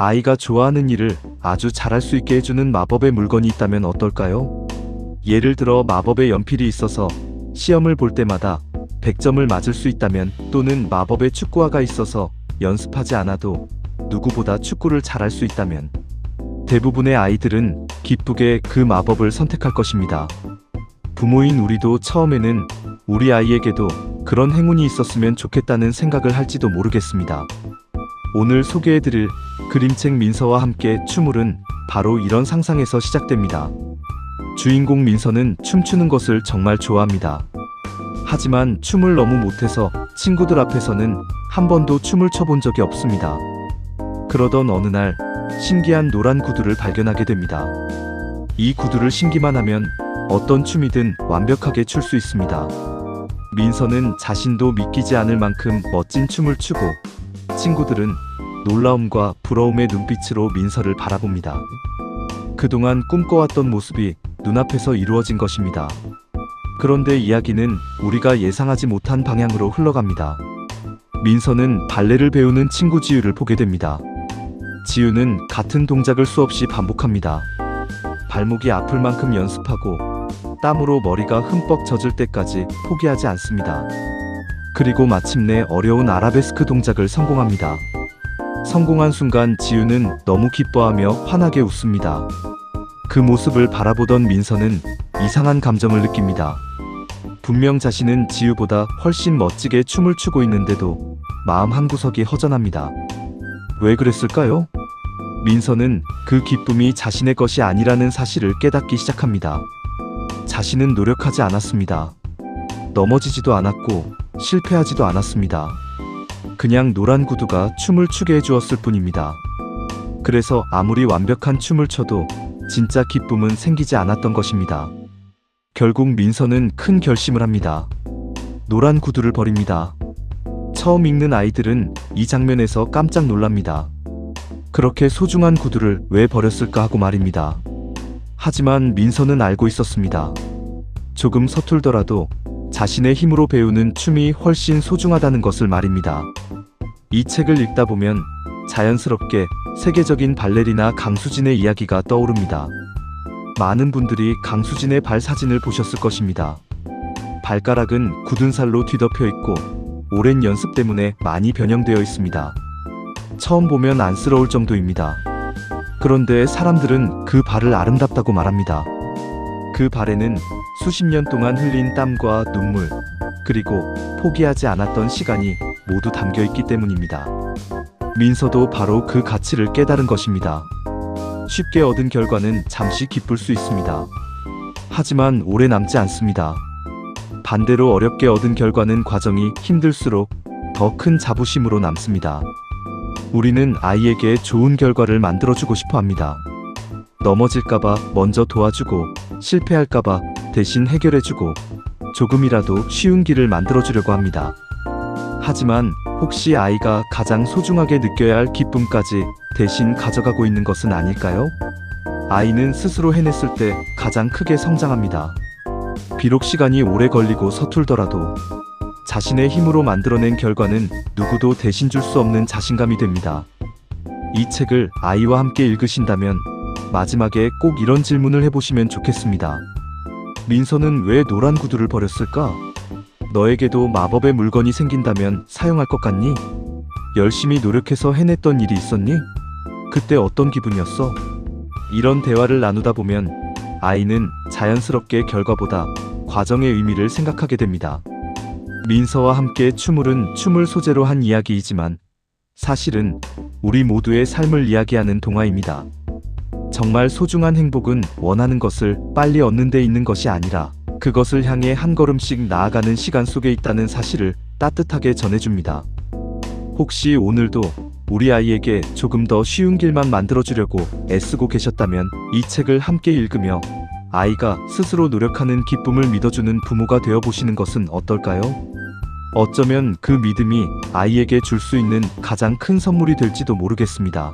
아이가 좋아하는 일을 아주 잘할 수 있게 해주는 마법의 물건이 있다면 어떨까요? 예를 들어 마법의 연필이 있어서 시험을 볼 때마다 100점을 맞을 수 있다면, 또는 마법의 축구화가 있어서 연습하지 않아도 누구보다 축구를 잘할 수 있다면, 대부분의 아이들은 기쁘게 그 마법을 선택할 것입니다. 부모인 우리도 처음에는 우리 아이에게도 그런 행운이 있었으면 좋겠다는 생각을 할지도 모르겠습니다. 오늘 소개해드릴 그림책 민서와 함께 춤을은 바로 이런 상상에서 시작됩니다. 주인공 민서는 춤추는 것을 정말 좋아합니다. 하지만 춤을 너무 못해서 친구들 앞에서는 한 번도 춤을 춰본 적이 없습니다. 그러던 어느 날 신기한 노란 구두를 발견하게 됩니다. 이 구두를 신기만 하면 어떤 춤이든 완벽하게 출 수 있습니다. 민서는 자신도 믿기지 않을 만큼 멋진 춤을 추고, 친구들은 놀라움과 부러움의 눈빛으로 민서를 바라봅니다. 그동안 꿈꿔왔던 모습이 눈앞에서 이루어진 것입니다. 그런데 이야기는 우리가 예상하지 못한 방향으로 흘러갑니다. 민서는 발레를 배우는 친구 지유를 보게 됩니다. 지유는 같은 동작을 수없이 반복합니다. 발목이 아플 만큼 연습하고 땀으로 머리가 흠뻑 젖을 때까지 포기하지 않습니다. 그리고 마침내 어려운 아라베스크 동작을 성공합니다. 성공한 순간 지유는 너무 기뻐하며 환하게 웃습니다. 그 모습을 바라보던 민서는 이상한 감정을 느낍니다. 분명 자신은 지유보다 훨씬 멋지게 춤을 추고 있는데도 마음 한구석이 허전합니다. 왜 그랬을까요? 민서는 그 기쁨이 자신의 것이 아니라는 사실을 깨닫기 시작합니다. 자신은 노력하지 않았습니다. 넘어지지도 않았고 실패하지도 않았습니다. 그냥 노란 구두가 춤을 추게 해주었을 뿐입니다. 그래서 아무리 완벽한 춤을 춰도 진짜 기쁨은 생기지 않았던 것입니다. 결국 민서는 큰 결심을 합니다. 노란 구두를 버립니다. 처음 읽는 아이들은 이 장면에서 깜짝 놀랍니다. 그렇게 소중한 구두를 왜 버렸을까 하고 말입니다. 하지만 민서는 알고 있었습니다. 조금 서툴더라도 자신의 힘으로 배우는 춤이 훨씬 소중하다는 것을 말입니다. 이 책을 읽다 보면 자연스럽게 세계적인 발레리나 강수진의 이야기가 떠오릅니다. 많은 분들이 강수진의 발 사진을 보셨을 것입니다. 발가락은 굳은 살로 뒤덮여 있고 오랜 연습 때문에 많이 변형되어 있습니다. 처음 보면 안쓰러울 정도입니다. 그런데 사람들은 그 발을 아름답다고 말합니다. 그 발에는 수십 년 동안 흘린 땀과 눈물, 그리고 포기하지 않았던 시간이 모두 담겨 있기 때문입니다. 민서도 바로 그 가치를 깨달은 것입니다. 쉽게 얻은 결과는 잠시 기쁠 수 있습니다. 하지만 오래 남지 않습니다. 반대로 어렵게 얻은 결과는 과정이 힘들수록 더 큰 자부심으로 남습니다. 우리는 아이에게 좋은 결과를 만들어주고 싶어 합니다. 넘어질까봐 먼저 도와주고, 실패할까봐 대신 해결해주고, 조금이라도 쉬운 길을 만들어주려고 합니다. 하지만 혹시 아이가 가장 소중하게 느껴야 할 기쁨까지 대신 가져가고 있는 것은 아닐까요? 아이는 스스로 해냈을 때 가장 크게 성장합니다. 비록 시간이 오래 걸리고 서툴더라도 자신의 힘으로 만들어낸 결과는 누구도 대신 줄 수 없는 자신감이 됩니다. 이 책을 아이와 함께 읽으신다면 마지막에 꼭 이런 질문을 해보시면 좋겠습니다. 민서는 왜 노란 구두를 버렸을까? 너에게도 마법의 물건이 생긴다면 사용할 것 같니? 열심히 노력해서 해냈던 일이 있었니? 그때 어떤 기분이었어? 이런 대화를 나누다 보면 아이는 자연스럽게 결과보다 과정의 의미를 생각하게 됩니다. 민서와 함께 춤을은 춤을 소재로 한 이야기이지만 사실은 우리 모두의 삶을 이야기하는 동화입니다. 정말 소중한 행복은 원하는 것을 빨리 얻는 데 있는 것이 아니라 그것을 향해 한 걸음씩 나아가는 시간 속에 있다는 사실을 따뜻하게 전해줍니다. 혹시 오늘도 우리 아이에게 조금 더 쉬운 길만 만들어주려고 애쓰고 계셨다면 이 책을 함께 읽으며 아이가 스스로 노력하는 기쁨을 믿어주는 부모가 되어보시는 것은 어떨까요? 어쩌면 그 믿음이 아이에게 줄 수 있는 가장 큰 선물이 될지도 모르겠습니다.